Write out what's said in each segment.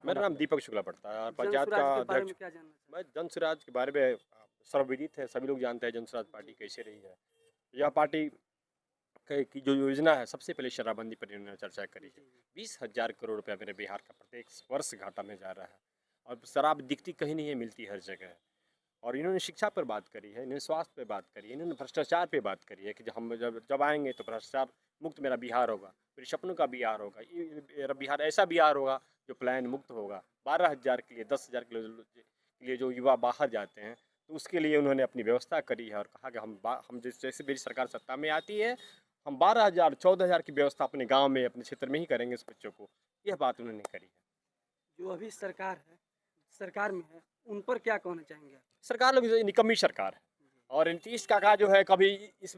मेरा नाम दीपक शुक्ला पड़ता है और पंचायत का जनसुराज के बारे अध्यक्ष। में क्या जानना चाहेंगे? मैं जनसुराज के बारे में सर्वविदित है, सभी लोग जानते हैं जनसुराज पार्टी कैसे रही है। यह पार्टी की जो योजना है, सबसे पहले शराबबंदी पर इन्होंने चर्चा करी है। 20,000 करोड़ रुपया मेरे बिहार का प्रत्येक वर्ष घाटा में जा रहा है और शराब दिखती कहीं नहीं है, मिलती हर जगह है। और इन्होंने शिक्षा पर बात करी है, इन्होंने स्वास्थ्य पे बात करी है, इन्होंने भ्रष्टाचार पे बात करी है कि हम जब आएंगे तो भ्रष्टाचार मुक्त मेरा बिहार होगा, मेरे सपनों का बिहार होगा, ये मेरा बिहार ऐसा बिहार होगा जो प्लान मुक्त होगा। 12,000 के लिए 10,000 के लिए जो युवा बाहर जाते हैं, तो उसके लिए उन्होंने अपनी व्यवस्था करी है और कहा कि हम जैसे मेरी सरकार सत्ता में आती है, हम 12,000 14,000 की व्यवस्था अपने गाँव में, अपने क्षेत्र में ही करेंगे इस बच्चों को। यह बात उन्होंने करी है। जो अभी सरकार में है, उन पर क्या कहना चाहेंगे आप? सरकार लोग निकम्मी सरकार है और नीतीश काका जो है कभी इस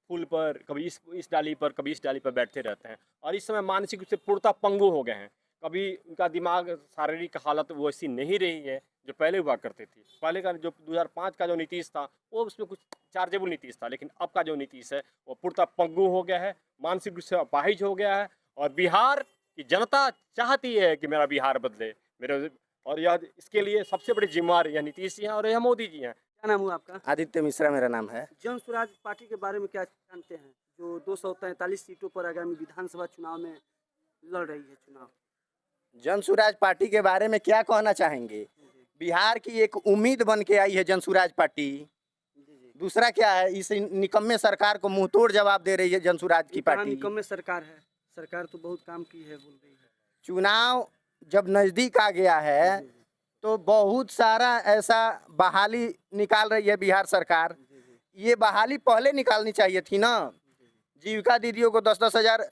पुल पर, कभी इस डाली पर, कभी इस डाली पर बैठते रहते हैं और इस समय मानसिक रूप से पूर्णतः पंगु हो गए हैं। कभी उनका दिमाग, शारीरिक हालत वो ऐसी नहीं रही है जो पहले हुआ करती थी। पहले का जो 2005 का जो नीतीश था वो उसमें कुछ चार्जेबल नीतीश था, लेकिन अब का जो नीतीश है वो पूर्णतः पंगु हो गया है, मानसिक रूप से अपाहिज हो गया है और बिहार की जनता चाहती है कि मेरा बिहार बदले। मेरे और यह इसके लिए सबसे बड़े जिम्मेवार यह नीतीश जी हैं और यह मोदी जी हैं। क्या नाम हुआ आपका? आदित्य मिश्रा मेरा नाम है। जनसुराज पार्टी के बारे में क्या जानते हैं, जो 243 सीटों पर आगामी विधानसभा चुनाव में लड़ रही है चुनाव? जनसुराज पार्टी के बारे में क्या कहना चाहेंगे? बिहार की एक उम्मीद बन के आई है जनसुराज पार्टी। दूसरा क्या है, इस निकम्मे सरकार को मुंहतोड़ जवाब दे रही है जनसुराज की पार्टी। निकम्मे सरकार है, सरकार तो बहुत काम की है बोल रही है। चुनाव जब नज़दीक आ गया है तो बहुत सारा ऐसा बहाली निकाल रही है बिहार सरकार। ये बहाली पहले निकालनी चाहिए थी ना। जीविका दीदियों को 10-10 हज़ार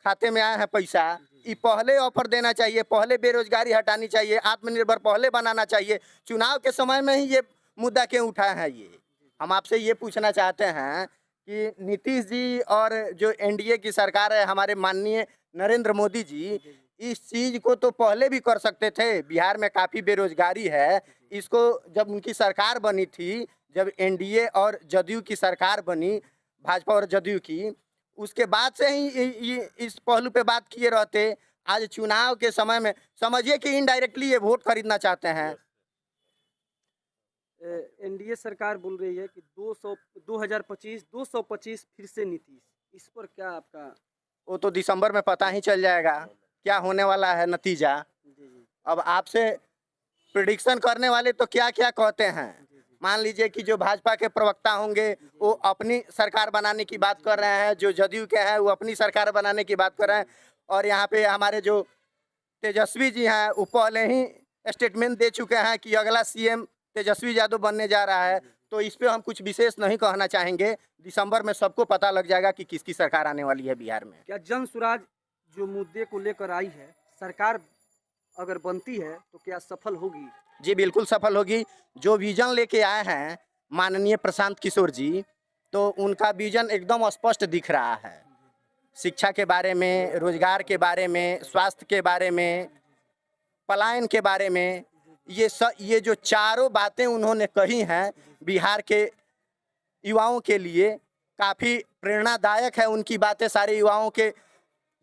खाते में आया है पैसा, ये पहले ऑफर देना चाहिए, पहले बेरोजगारी हटानी चाहिए, आत्मनिर्भर पहले बनाना चाहिए। चुनाव के समय में ही ये मुद्दा क्यों उठाया है? ये हम आपसे ये पूछना चाहते हैं कि नीतीश जी और जो एनडीए की सरकार है, हमारे माननीय नरेंद्र मोदी जी, इस चीज़ को तो पहले भी कर सकते थे। बिहार में काफ़ी बेरोजगारी है, इसको जब उनकी सरकार बनी थी, जब एनडीए और जदयू की सरकार बनी, भाजपा और जदयू की, उसके बाद से ही इस पहलू पे बात किए रहते। आज चुनाव के समय में समझिए कि इनडायरेक्टली ये वोट खरीदना चाहते हैं। एनडीए सरकार बोल रही है कि 2025 फिर से नीतीश, इस पर क्या आपका? वो तो दिसंबर में पता ही चल जाएगा क्या होने वाला है नतीजा। अब आपसे प्रिडिक्शन करने वाले तो क्या क्या कहते हैं। मान लीजिए कि जो भाजपा के प्रवक्ता होंगे वो अपनी सरकार बनाने की बात कर रहे हैं, जो जदयू के हैं वो अपनी सरकार बनाने की बात कर रहे हैं, और यहाँ पे हमारे जो तेजस्वी जी हैं वो पहले ही स्टेटमेंट दे चुके हैं कि अगला सीएम तेजस्वी यादव बनने जा रहा है। तो इस पे हम कुछ विशेष नहीं कहना चाहेंगे। दिसंबर में सबको पता लग जाएगा कि किसकी सरकार आने वाली है बिहार में। क्या जनसुराज जो मुद्दे को लेकर आई है, सरकार अगर बनती है तो क्या सफल होगी? जी बिल्कुल सफल होगी। जो विजन लेके आए हैं माननीय प्रशांत किशोर जी, तो उनका विजन एकदम स्पष्ट दिख रहा है। शिक्षा के बारे में, रोजगार के बारे में, स्वास्थ्य के बारे में, पलायन के बारे में, ये जो चारों बातें उन्होंने कही हैं बिहार के युवाओं के लिए काफ़ी प्रेरणादायक है। उनकी बातें सारे युवाओं के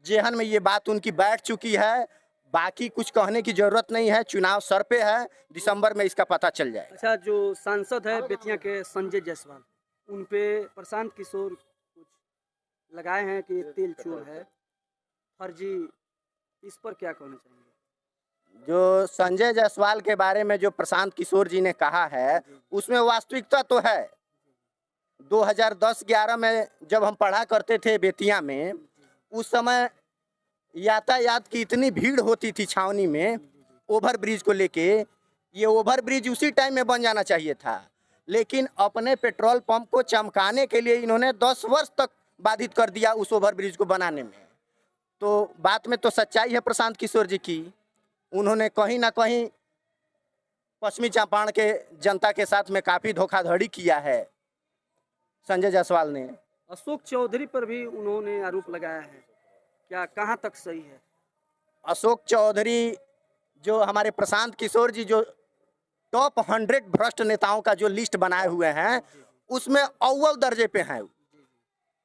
जेहन में ये बात उनकी बैठ चुकी है। बाकी कुछ कहने की जरूरत नहीं है। चुनाव सर पे है, दिसंबर में इसका पता चल जाएगा। अच्छा, जो सांसद है बेतिया के संजय जायसवाल, उन पे प्रशांत किशोर कुछ लगाए हैं कि तेल चोर है, फर्जी, इस पर क्या कहना चाहेंगे? जो संजय जायसवाल के बारे में जो प्रशांत किशोर जी ने कहा है उसमें वास्तविकता तो है। 2010-11 में जब हम पढ़ा करते थे बेतिया में, उस समय यातायात की इतनी भीड़ होती थी छावनी में ओवर ब्रिज को लेके। ये ओवर ब्रिज उसी टाइम में बन जाना चाहिए था, लेकिन अपने पेट्रोल पंप को चमकाने के लिए इन्होंने 10 वर्ष तक बाधित कर दिया उस ओवर ब्रिज को बनाने में। तो बात में तो सच्चाई है प्रशांत किशोर जी की। उन्होंने कहीं ना कहीं पश्चिमी चंपारण के जनता के साथ में काफ़ी धोखाधड़ी किया है संजय जायसवाल ने। अशोक चौधरी पर भी उन्होंने आरोप लगाया है, क्या कहाँ तक सही है? अशोक चौधरी जो हमारे प्रशांत किशोर जी जो टॉप 100 भ्रष्ट नेताओं का जो लिस्ट बनाए हुए हैं उसमें अव्वल दर्जे पे हैं।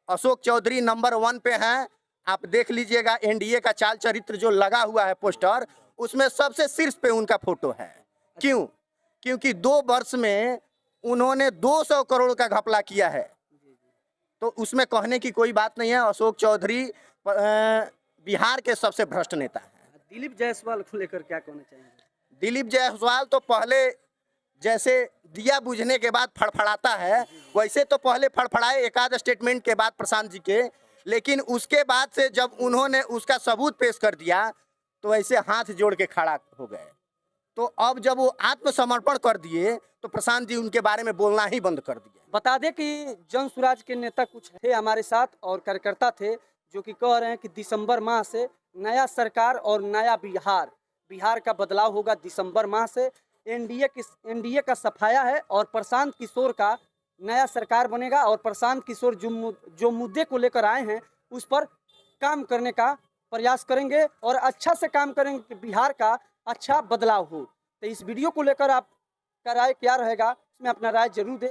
अशोक चौधरी नंबर 1 पे हैं। आप देख लीजिएगा एनडीए का चाल चरित्र जो लगा हुआ है पोस्टर, उसमें सबसे शीर्ष पे उनका फोटो है। क्यों? क्योंकि 2 वर्ष में उन्होंने 200 करोड़ का घपला किया है, तो उसमें कहने की कोई बात नहीं है। अशोक चौधरी बिहार के सबसे भ्रष्ट नेता हैं। दिलीप जायसवाल को लेकर क्या कहना चाहेंगे? दिलीप जायसवाल तो पहले जैसे दिया बुझने के बाद फड़फड़ाता है, वैसे तो पहले फड़फड़ाए एक आध स्टेटमेंट के बाद प्रशांत जी के, लेकिन उसके बाद से जब उन्होंने उसका सबूत पेश कर दिया तो ऐसे हाथ जोड़ के खड़ा हो गए। तो अब जब वो आत्मसमर्पण कर दिए तो प्रशांत जी उनके बारे में बोलना ही बंद कर दिए। बता दें कि जन स्वराज के नेता कुछ थे हमारे साथ और कार्यकर्ता थे जो कि कह रहे हैं कि दिसंबर माह से नया सरकार और नया बिहार का बदलाव होगा। दिसंबर माह से एनडीए का सफाया है और प्रशांत किशोर का नया सरकार बनेगा और प्रशांत किशोर जो मुद्दे को लेकर आए हैं उस पर काम करने का प्रयास करेंगे और अच्छा से काम करेंगे कि बिहार का अच्छा बदलाव हो। तो इस वीडियो को लेकर आपका राय क्या रहेगा, इसमें अपना राय जरूर दें।